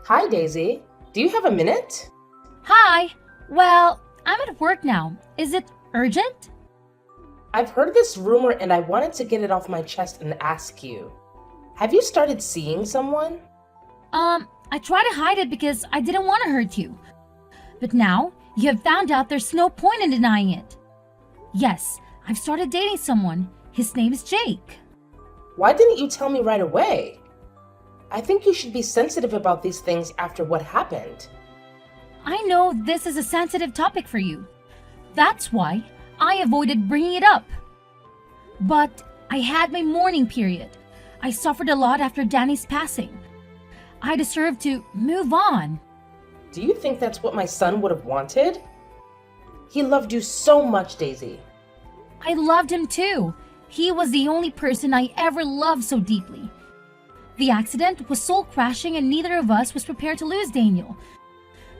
Hi, Daisy. Do you have a minute? Hi! Well, I'm at work now. Is it urgent? I've heard this rumor and I wanted to get it off my chest and ask you. Have you started seeing someone? I tried to hide it because I didn't want to hurt you. But now, you have found out there's no point in denying it. Yes, I've started dating someone. His name is Jake. Why didn't you tell me right away? I think you should be sensitive about these things after what happened. I know this is a sensitive topic for you. That's why I avoided bringing it up. But I had my mourning period. I suffered a lot after Danny's passing. I deserve to move on. Do you think that's what my son would have wanted? He loved you so much, Daisy. I loved him too. He was the only person I ever loved so deeply. The accident was soul crashing and neither of us was prepared to lose Daniel.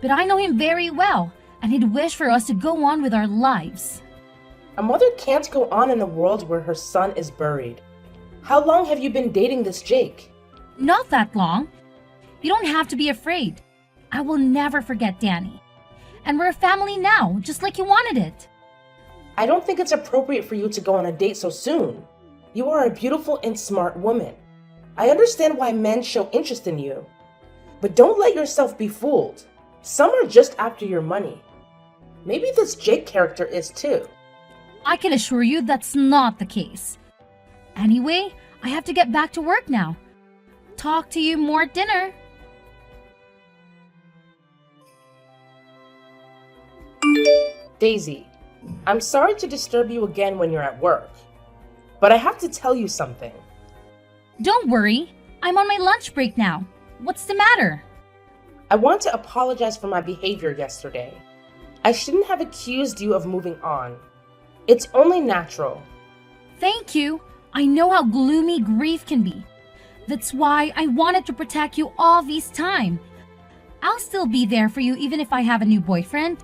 But I know him very well, and he'd wish for us to go on with our lives. A mother can't go on in a world where her son is buried. How long have you been dating this Jake? Not that long. You don't have to be afraid. I will never forget Danny. And we're a family now, just like you wanted it. I don't think it's appropriate for you to go on a date so soon. You are a beautiful and smart woman. I understand why men show interest in you. But don't let yourself be fooled. Some are just after your money. Maybe this Jake character is too. I can assure you that's not the case. Anyway, I have to get back to work now. Talk to you more at dinner. Daisy, I'm sorry to disturb you again when you're at work, but I have to tell you something. Don't worry, I'm on my lunch break now. What's the matter? I want to apologize for my behavior yesterday. I shouldn't have accused you of moving on. It's only natural. Thank you. I know how gloomy grief can be. That's why I wanted to protect you all this time. I'll still be there for you even if I have a new boyfriend.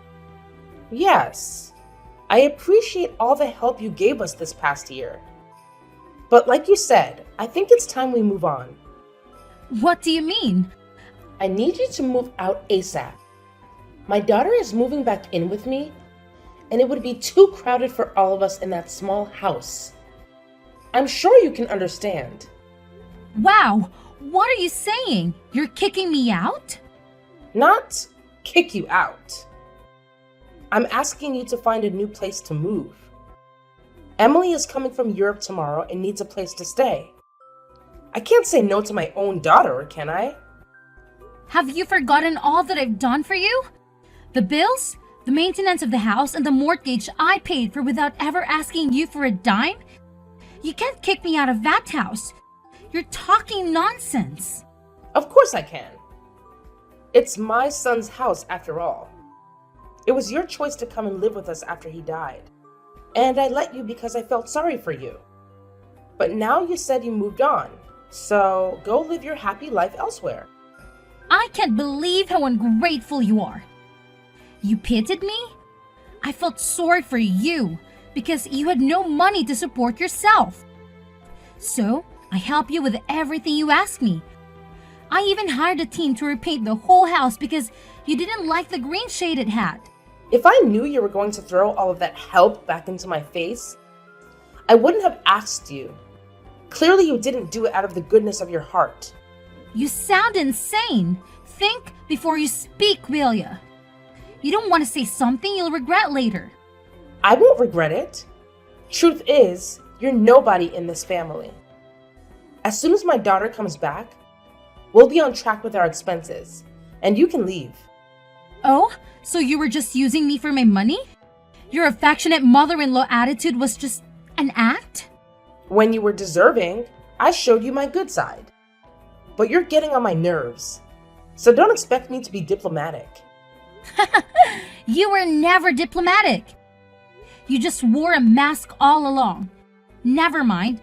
Yes, I appreciate all the help you gave us this past year. But like you said, I think it's time we move on. What do you mean? I need you to move out ASAP. My daughter is moving back in with me, and it would be too crowded for all of us in that small house. I'm sure you can understand. Wow, what are you saying? You're kicking me out? Not kick you out. I'm asking you to find a new place to move. Emily is coming from Europe tomorrow and needs a place to stay. I can't say no to my own daughter, can I? Have you forgotten all that I've done for you? The bills, the maintenance of the house, and the mortgage I paid for without ever asking you for a dime? You can't kick me out of that house. You're talking nonsense. Of course I can. It's my son's house after all. It was your choice to come and live with us after he died. And I let you because I felt sorry for you. But now you said you moved on, so go live your happy life elsewhere. I can't believe how ungrateful you are. You pitied me? I felt sorry for you because you had no money to support yourself. So, I helped you with everything you asked me. I even hired a team to repaint the whole house because you didn't like the green shade it had. If I knew you were going to throw all of that help back into my face, I wouldn't have asked you. Clearly you didn't do it out of the goodness of your heart. You sound insane. Think before you speak, will ya? You don't want to say something you'll regret later. I won't regret it. Truth is, you're nobody in this family. As soon as my daughter comes back, we'll be on track with our expenses, and you can leave. Oh, so you were just using me for my money? Your affectionate mother-in-law attitude was just an act? When you were deserving, I showed you my good side. But you're getting on my nerves, so don't expect me to be diplomatic. You were never diplomatic. You just wore a mask all along. Never mind.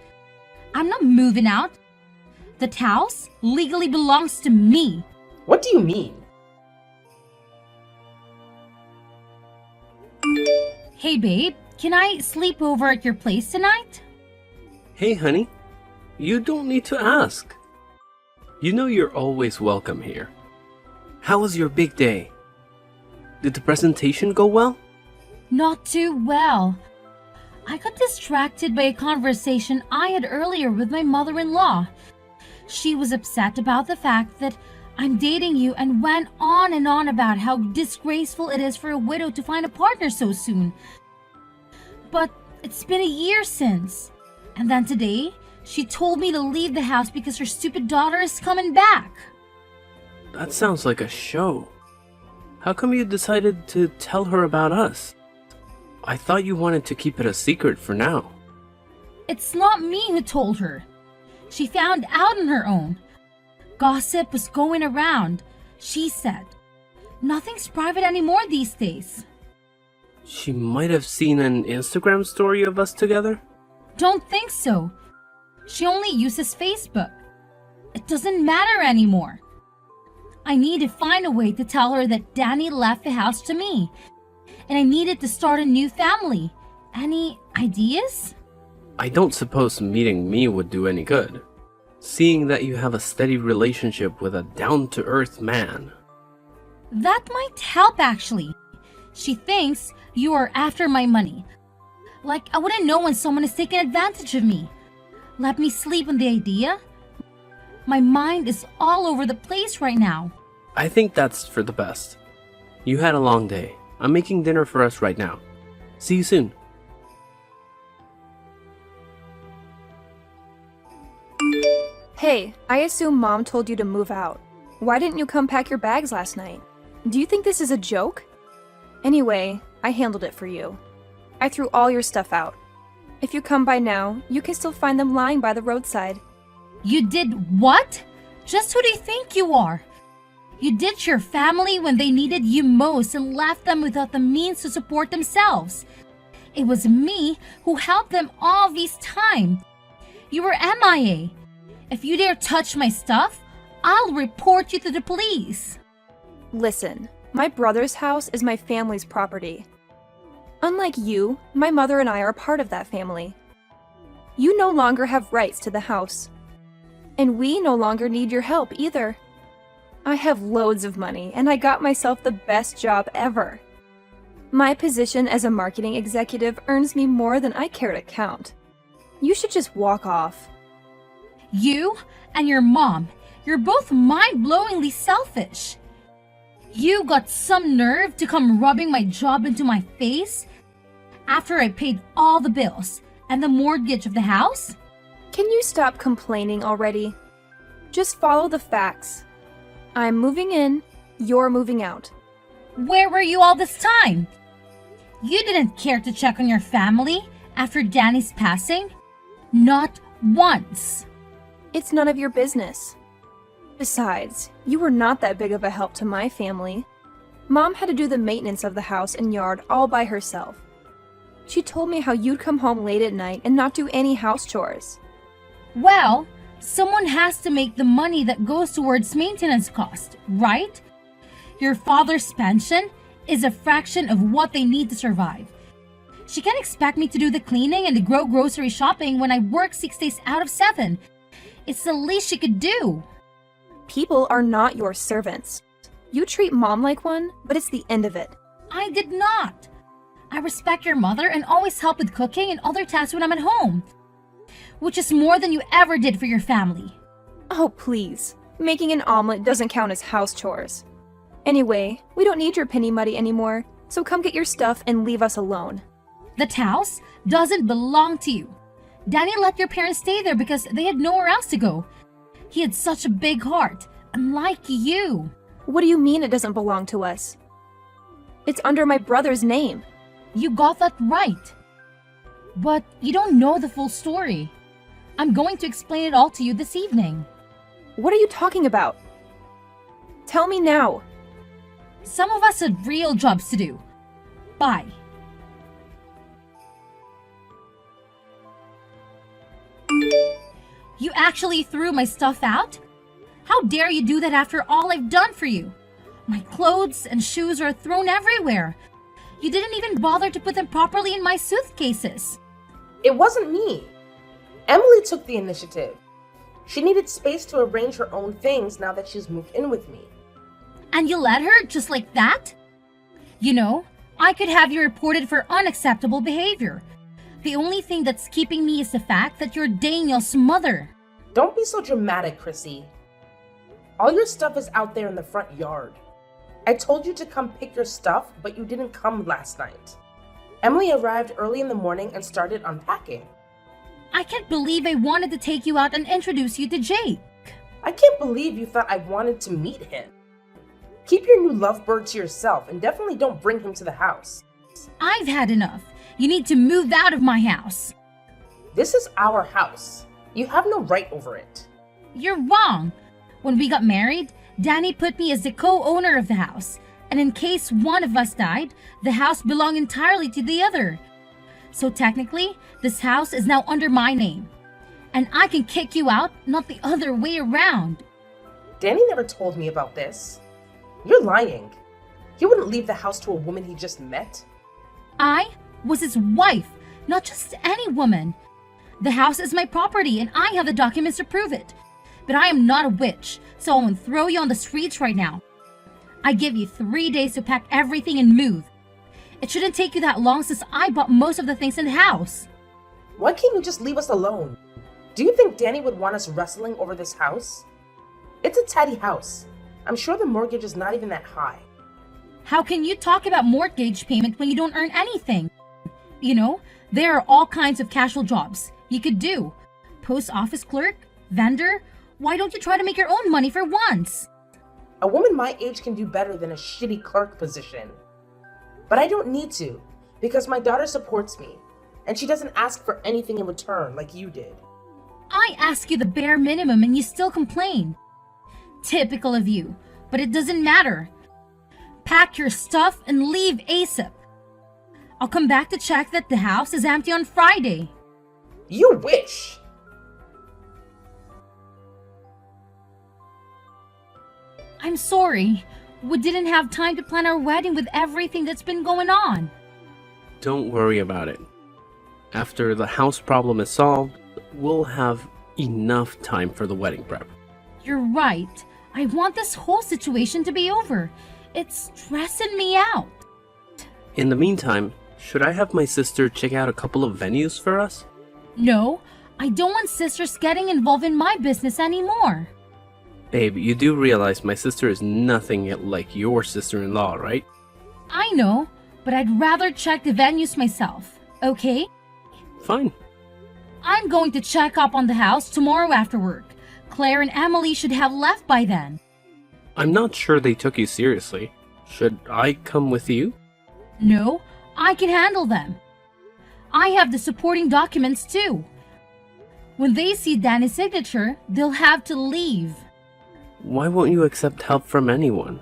I'm not moving out. The house legally belongs to me. What do you mean? Hey babe, can I sleep over at your place tonight? Hey, honey. You don't need to ask. You know you're always welcome here. How was your big day? Did the presentation go well? Not too well. I got distracted by a conversation I had earlier with my mother-in-law. She was upset about the fact that I'm dating you and went on and on about how disgraceful it is for a widow to find a partner so soon. But it's been a year since. And then today, she told me to leave the house because her stupid daughter is coming back. That sounds like a show. How come you decided to tell her about us? I thought you wanted to keep it a secret for now. It's not me who told her. She found out on her own. Gossip was going around, she said. Nothing's private anymore these days. She might have seen an Instagram story of us together? Don't think so. She only uses Facebook. It doesn't matter anymore. I need to find a way to tell her that Danny left the house to me, and I needed to start a new family. Any ideas? I don't suppose meeting me would do any good, seeing that you have a steady relationship with a down-to-earth man. That might help, actually. She thinks you are after my money. Like I wouldn't know when someone is taking advantage of me. Let me sleep on the idea. My mind is all over the place right now. I think that's for the best. You had a long day. I'm making dinner for us right now. See you soon. Hey, I assume Mom told you to move out. Why didn't you come pack your bags last night? Do you think this is a joke? Anyway, I handled it for you. I threw all your stuff out. If you come by now, you can still find them lying by the roadside. You did what? Just who do you think you are? You ditched your family when they needed you most and left them without the means to support themselves. It was me who helped them all this time. You were MIA. If you dare touch my stuff, I'll report you to the police. Listen, my brother's house is my family's property. Unlike you, my mother and I are part of that family. You no longer have rights to the house. And we no longer need your help either. I have loads of money, and I got myself the best job ever. My position as a marketing executive earns me more than I care to count. You should just walk off. You and your mom, you're both mind-blowingly selfish. You got some nerve to come rubbing my job into my face after I paid all the bills and the mortgage of the house? Can you stop complaining already? Just follow the facts. I'm moving in, you're moving out. Where were you all this time? You didn't care to check on your family after Danny's passing? Not once. It's none of your business. Besides, you were not that big of a help to my family. Mom had to do the maintenance of the house and yard all by herself. She told me how you'd come home late at night and not do any house chores. Well, someone has to make the money that goes towards maintenance cost, right? Your father's pension is a fraction of what they need to survive. She can't expect me to do the cleaning and the grocery shopping when I work 6 days out of 7. It's the least she could do. People are not your servants. You treat Mom like one, but it's the end of it. I did not. I respect your mother and always help with cooking and other tasks when I'm at home, which is more than you ever did for your family. Oh, please. Making an omelet doesn't count as house chores. Anyway, we don't need your penny money anymore, so come get your stuff and leave us alone. That house doesn't belong to you. Danny let your parents stay there because they had nowhere else to go. He had such a big heart, unlike you. What do you mean it doesn't belong to us? It's under my brother's name. You got that right. But you don't know the full story. I'm going to explain it all to you this evening. What are you talking about? Tell me now. Some of us have real jobs to do. Bye. You actually threw my stuff out? How dare you do that after all I've done for you? My clothes and shoes are thrown everywhere. You didn't even bother to put them properly in my suitcases. It wasn't me. Emily took the initiative. She needed space to arrange her own things now that she's moved in with me. And you let her just like that? You know, I could have you reported for unacceptable behavior. The only thing that's keeping me is the fact that you're Daniel's mother. Don't be so dramatic, Chrissy. All your stuff is out there in the front yard. I told you to come pick your stuff, but you didn't come last night. Emily arrived early in the morning and started unpacking. I can't believe I wanted to take you out and introduce you to Jake. I can't believe you thought I wanted to meet him. Keep your new lovebird to yourself and definitely don't bring him to the house. I've had enough. You need to move out of my house. This is our house. You have no right over it. You're wrong. When we got married, Danny put me as the co-owner of the house. And in case one of us died, the house belonged entirely to the other. So technically, this house is now under my name. And I can kick you out, not the other way around. Danny never told me about this. You're lying. He wouldn't leave the house to a woman he just met. I was his wife, not just any woman. The house is my property and I have the documents to prove it. But I am not a witch, so I won't throw you on the streets right now. I give you 3 days to pack everything and move. It shouldn't take you that long since I bought most of the things in the house. Why can't you just leave us alone? Do you think Danny would want us wrestling over this house? It's a tatty house. I'm sure the mortgage is not even that high. How can you talk about mortgage payment when you don't earn anything? You know, there are all kinds of casual jobs you could do. Post office clerk, vendor. Why don't you try to make your own money for once? A woman my age can do better than a shitty clerk position. But I don't need to, because my daughter supports me, and she doesn't ask for anything in return like you did. I ask you the bare minimum and you still complain. Typical of you, but it doesn't matter. Pack your stuff and leave ASAP. I'll come back to check that the house is empty on Friday. You wish! I'm sorry. We didn't have time to plan our wedding with everything that's been going on. Don't worry about it. After the house problem is solved, we'll have enough time for the wedding prep. You're right. I want this whole situation to be over. It's stressing me out. In the meantime, should I have my sister check out a couple of venues for us? No, I don't want sisters getting involved in my business anymore. Babe, you do realize my sister is nothing like your sister-in-law, right? I know, but I'd rather check the venues myself, okay? Fine. I'm going to check up on the house tomorrow after work. Claire and Emily should have left by then. I'm not sure they took you seriously. Should I come with you? No, I can handle them. I have the supporting documents too. When they see Danny's signature, they'll have to leave. Why won't you accept help from anyone?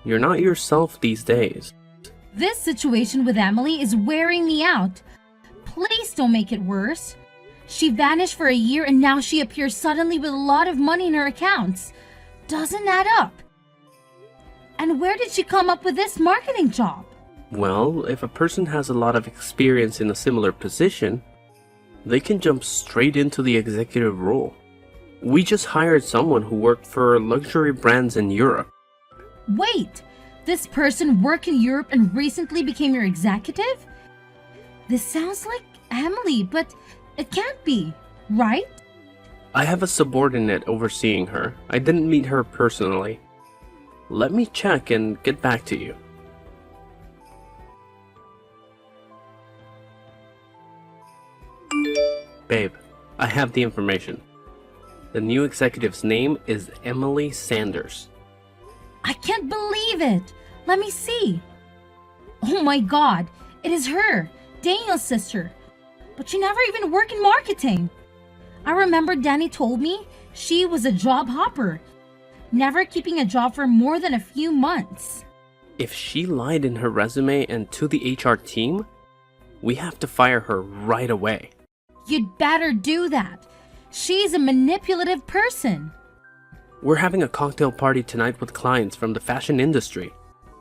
You're not yourself these days. This situation with Emily is wearing me out. Please don't make it worse. She vanished for a year and now she appears suddenly with a lot of money in her accounts. Doesn't add up. And where did she come up with this marketing job? Well, if a person has a lot of experience in a similar position, they can jump straight into the executive role. We just hired someone who worked for luxury brands in Europe. Wait, this person worked in Europe and recently became your executive? This sounds like Emily, but it can't be, right? I have a subordinate overseeing her. I didn't meet her personally. Let me check and get back to you. Babe, I have the information. The new executive's name is Emily Sanders. I can't believe it. Let me see. Oh my god, it is her, Daniel's sister. But she never even worked in marketing. I remember Danny told me she was a job hopper, never keeping a job for more than a few months. If she lied in her resume and to the HR team, we have to fire her right away. You'd better do that. She's a manipulative person. We're having a cocktail party tonight with clients from the fashion industry.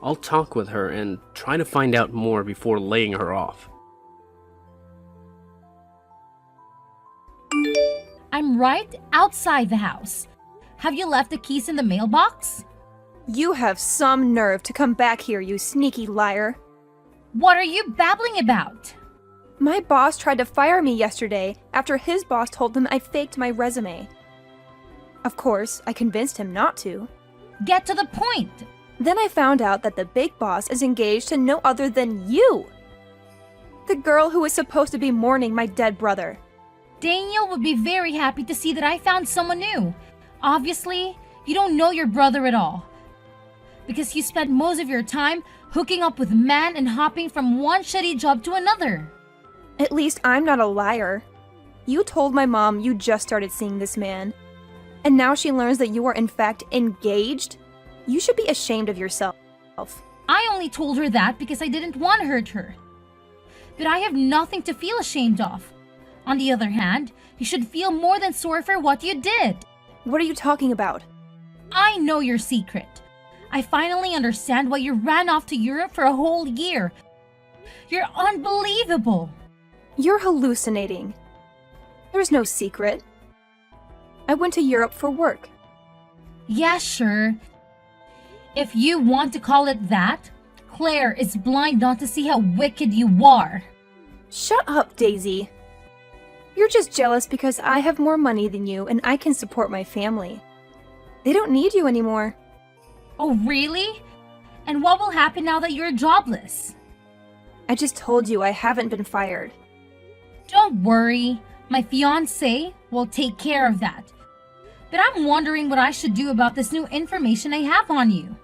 I'll talk with her and try to find out more before laying her off. I'm right outside the house. Have you left the keys in the mailbox? You have some nerve to come back here, you sneaky liar. What are you babbling about? My boss tried to fire me yesterday after his boss told him I faked my resume. Of course, I convinced him not to. Get to the point. Then I found out that the big boss is engaged to no other than you. The girl who is supposed to be mourning my dead brother. Daniel would be very happy to see that I found someone new. Obviously, you don't know your brother at all. Because you spent most of your time hooking up with men and hopping from one shitty job to another. At least I'm not a liar. You told my mom you just started seeing this man. And now she learns that you are in fact engaged? You should be ashamed of yourself. I only told her that because I didn't want to hurt her. But I have nothing to feel ashamed of. On the other hand, you should feel more than sorry for what you did. What are you talking about? I know your secret. I finally understand why you ran off to Europe for a whole year. You're unbelievable. You're hallucinating. There's no secret. I went to Europe for work. Yeah, sure. If you want to call it that, Claire is blind not to see how wicked you are. Shut up, Daisy. You're just jealous because I have more money than you and I can support my family. They don't need you anymore. Oh, really? And what will happen now that you're jobless? I just told you I haven't been fired. Don't worry. My fiancé will take care of that. But I'm wondering what I should do about this new information I have on you.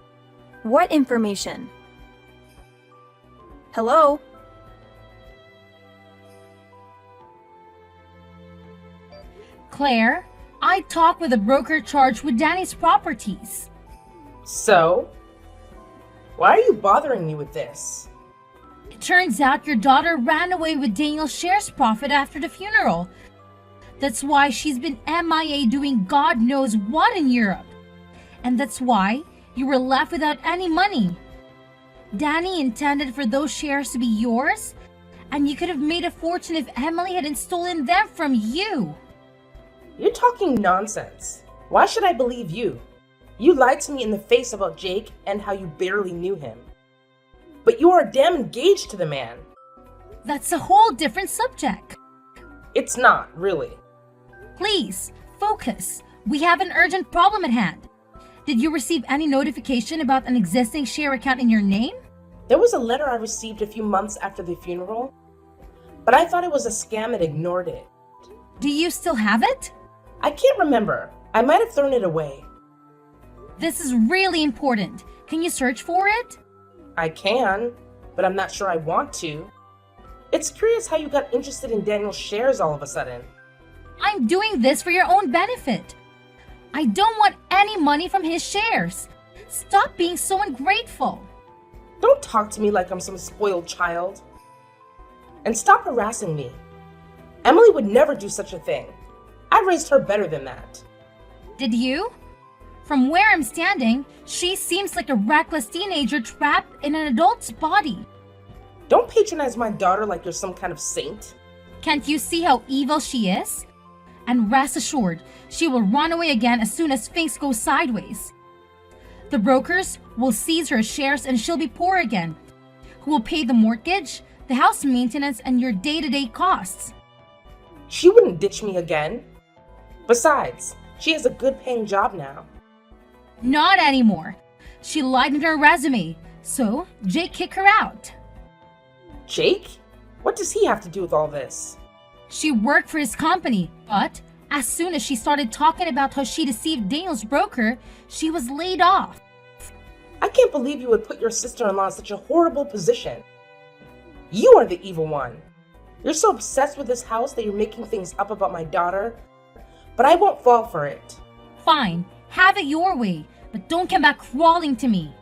What information? Hello? Claire, I talked with a broker charged with Danny's properties. So? Why are you bothering me with this? It turns out your daughter ran away with Daniel's shares profit after the funeral. That's why she's been MIA doing God knows what in Europe. And that's why you were left without any money. Danny intended for those shares to be yours, and you could have made a fortune if Emily hadn't stolen them from you. You're talking nonsense. Why should I believe you? You lied to me in the face about Jake and how you barely knew him. But you are damn engaged to the man. That's a whole different subject. It's not, really. Please, focus. We have an urgent problem at hand. Did you receive any notification about an existing share account in your name? There was a letter I received a few months after the funeral, but I thought it was a scam and ignored it. Do you still have it? I can't remember. I might have thrown it away. This is really important. Can you search for it? I can, but I'm not sure I want to. It's curious how you got interested in Daniel's shares all of a sudden. I'm doing this for your own benefit. I don't want any money from his shares. Stop being so ungrateful. Don't talk to me like I'm some spoiled child. And stop harassing me. Emily would never do such a thing. I raised her better than that. Did you? From where I'm standing, she seems like a reckless teenager trapped in an adult's body. Don't patronize my daughter like you're some kind of saint. Can't you see how evil she is? And rest assured, she will run away again as soon as things go sideways. The brokers will seize her shares and she'll be poor again. Who will pay the mortgage, the house maintenance, and your day-to-day costs? She wouldn't ditch me again. Besides, she has a good paying job now. Not anymore. She lied in her resume, so Jake kicked her out. Jake? What does he have to do with all this? She worked for his company, but as soon as she started talking about how she deceived Daniel's broker, she was laid off. I can't believe you would put your sister-in-law in such a horrible position. You are the evil one. You're so obsessed with this house that you're making things up about my daughter, but I won't fall for it. Fine, have it your way, but don't come back crawling to me.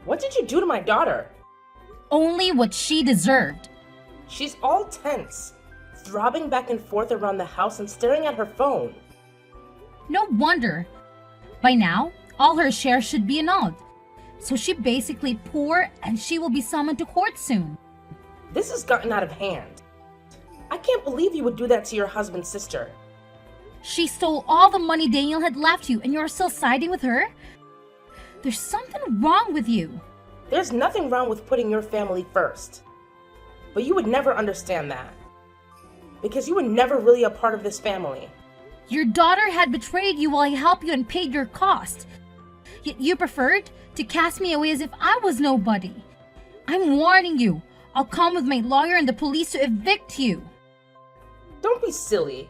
What did you do to my daughter? Only what she deserved. She's all tense, throbbing back and forth around the house and staring at her phone. No wonder. By now, all her shares should be annulled. So she basically poor and she will be summoned to court soon. This has gotten out of hand. I can't believe you would do that to your husband's sister. She stole all the money Daniel had left you and you're still siding with her? There's something wrong with you. There's nothing wrong with putting your family first. But you would never understand that. Because you were never really a part of this family. Your daughter had betrayed you while I helped you and paid your cost. Yet you preferred to cast me away as if I was nobody. I'm warning you. I'll come with my lawyer and the police to evict you. Don't be silly.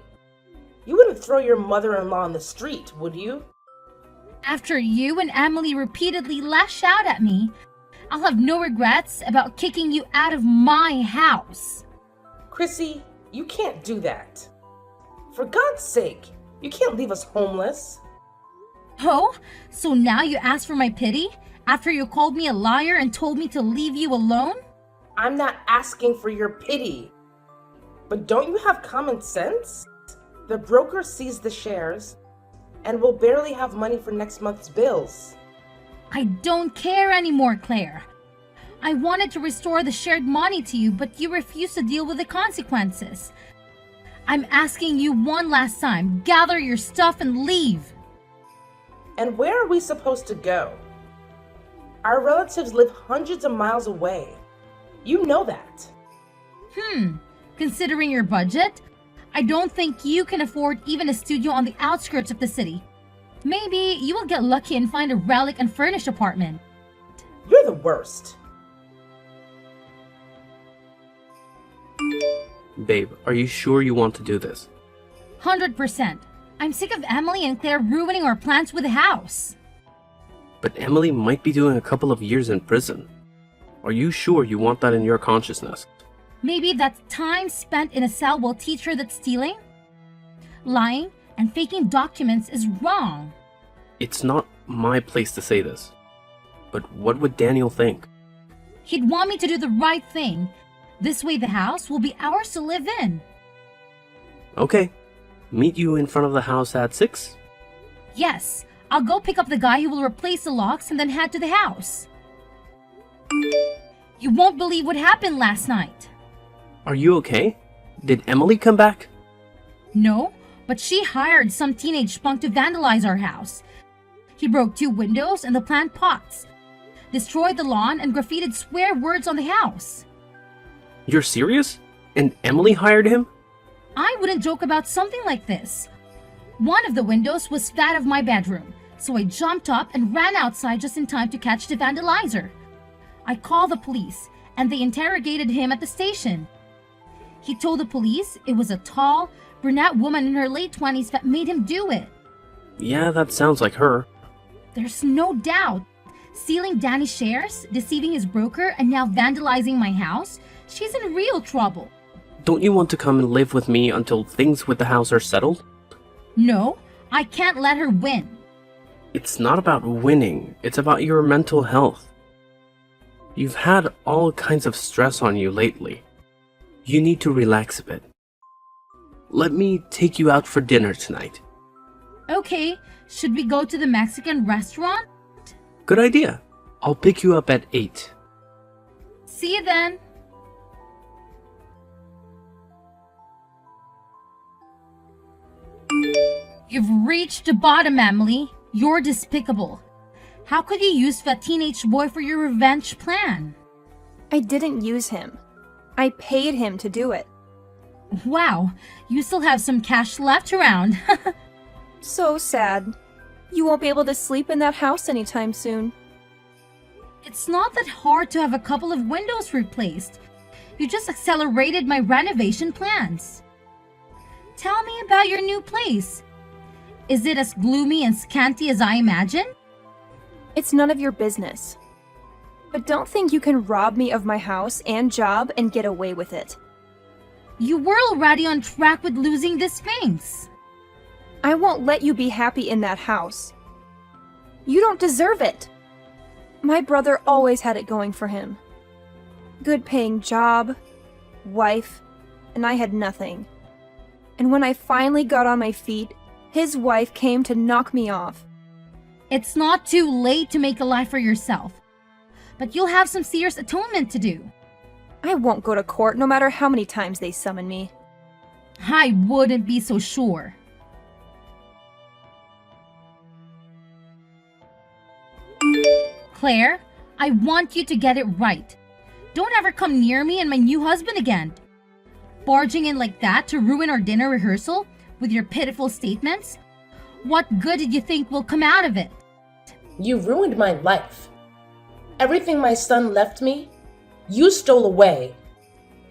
You wouldn't throw your mother-in-law on the street, would you? After you and Emily repeatedly lash out at me, I'll have no regrets about kicking you out of my house. Chrissy, you can't do that. For God's sake, you can't leave us homeless. Oh, so now you ask for my pity after you called me a liar and told me to leave you alone? I'm not asking for your pity. But don't you have common sense? The broker seized the shares and will barely have money for next month's bills. I don't care anymore, Claire. I wanted to restore the shared money to you, but you refused to deal with the consequences. I'm asking you one last time, gather your stuff and leave. And where are we supposed to go? Our relatives live hundreds of miles away. You know that. Considering your budget, I don't think you can afford even a studio on the outskirts of the city. Maybe you will get lucky and find a relic unfurnished apartment. You're the worst. Babe, are you sure you want to do this? 100%. I'm sick of Emily and Claire ruining our plans with the house. But Emily might be doing a couple of years in prison. Are you sure you want that in your consciousness? Maybe that time spent in a cell will teach her that stealing, lying, and faking documents is wrong. It's not my place to say this. But what would Daniel think? He'd want me to do the right thing. This way the house will be ours to live in. Okay. Meet you in front of the house at 6? Yes, I'll go pick up the guy who will replace the locks and then head to the house. You won't believe what happened last night. Are you okay? Did Emily come back? No, but she hired some teenage punk to vandalize our house. He broke 2 windows and the plant pots, destroyed the lawn, and graffitied swear words on the house. You're serious? And Emily hired him? I wouldn't joke about something like this. One of the windows was that of my bedroom, so I jumped up and ran outside just in time to catch the vandalizer. I called the police, and they interrogated him at the station. He told the police it was a tall, brunette woman in her late 20s that made him do it. Yeah, that sounds like her. There's no doubt. Stealing Danny's shares, deceiving his broker, and now vandalizing my house, she's in real trouble. Don't you want to come and live with me until things with the house are settled? No, I can't let her win. It's not about winning, it's about your mental health. You've had all kinds of stress on you lately. You need to relax a bit. Let me take you out for dinner tonight. Okay, should we go to the Mexican restaurant? Good idea. I'll pick you up at 8. See you then. You've reached the bottom, Emily. You're despicable. How could you use that teenage boy for your revenge plan? I didn't use him. I paid him to do it. Wow, you still have some cash left around. So sad. You won't be able to sleep in that house anytime soon. It's not that hard to have a couple of windows replaced. You just accelerated my renovation plans. Tell me about your new place. Is it as gloomy and scanty as I imagined? It's none of your business. But don't think you can rob me of my house and job and get away with it. You were already on track with losing the Sphinx. I won't let you be happy in that house. You don't deserve it. My brother always had it going for him. Good paying job, wife, and I had nothing. And when I finally got on my feet, his wife came to knock me off. It's not too late to make a life for yourself, but you'll have some serious atonement to do. I won't go to court no matter how many times they summon me. I wouldn't be so sure. Claire, I want you to get it right. Don't ever come near me and my new husband again. Barging in like that to ruin our dinner rehearsal with your pitiful statements? What good did you think will come out of it? You ruined my life. Everything my son left me, you stole away.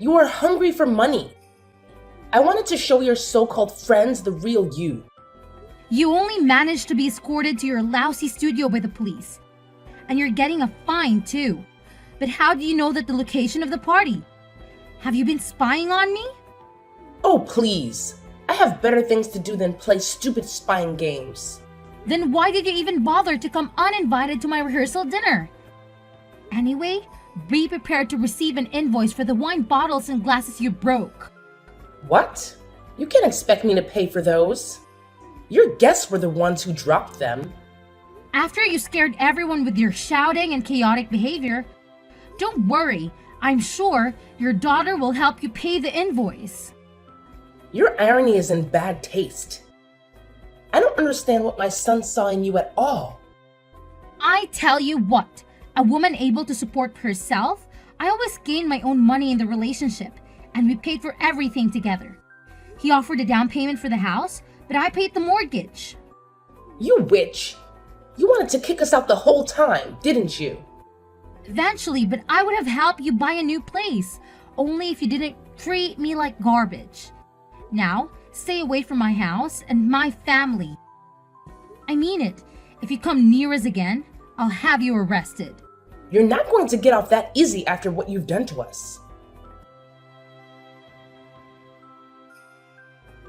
You are hungry for money. I wanted to show your so-called friends the real you. You only managed to be escorted to your lousy studio by the police. And you're getting a fine too. But how do you know that the location of the party? Have you been spying on me? Oh, please. I have better things to do than play stupid spying games. Then why did you even bother to come uninvited to my rehearsal dinner? Anyway, be prepared to receive an invoice for the wine bottles and glasses you broke. What? You can't expect me to pay for those. Your guests were the ones who dropped them. After you scared everyone with your shouting and chaotic behavior, don't worry, I'm sure your daughter will help you pay the invoice. Your irony is in bad taste. I don't understand what my son saw in you at all. I tell you what, a woman able to support herself, I always gained my own money in the relationship, and we paid for everything together. He offered a down payment for the house, but I paid the mortgage. You witch! You wanted to kick us out the whole time, didn't you? Eventually, but I would have helped you buy a new place, only if you didn't treat me like garbage. Now, stay away from my house and my family. I mean it. If you come near us again, I'll have you arrested. You're not going to get off that easy after what you've done to us.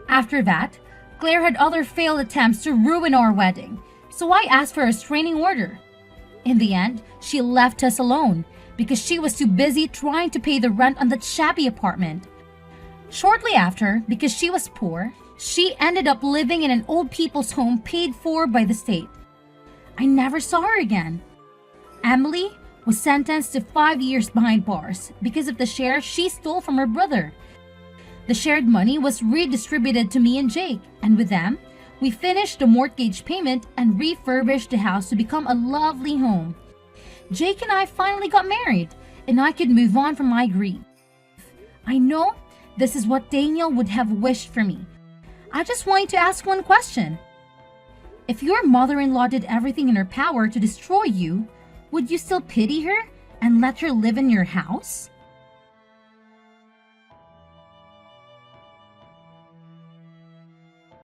After that, Claire had other failed attempts to ruin our wedding, so I asked for a restraining order. In the end, she left us alone because she was too busy trying to pay the rent on that shabby apartment. Shortly after, because she was poor, she ended up living in an old people's home paid for by the state. I never saw her again. Emily was sentenced to 5 years behind bars because of the share she stole from her brother. The shared money was redistributed to me and Jake, and with them, we finished the mortgage payment and refurbished the house to become a lovely home. Jake and I finally got married, and I could move on from my grief. I know this is what Daniel would have wished for me. I just wanted to ask one question. If your mother-in-law did everything in her power to destroy you, would you still pity her and let her live in your house?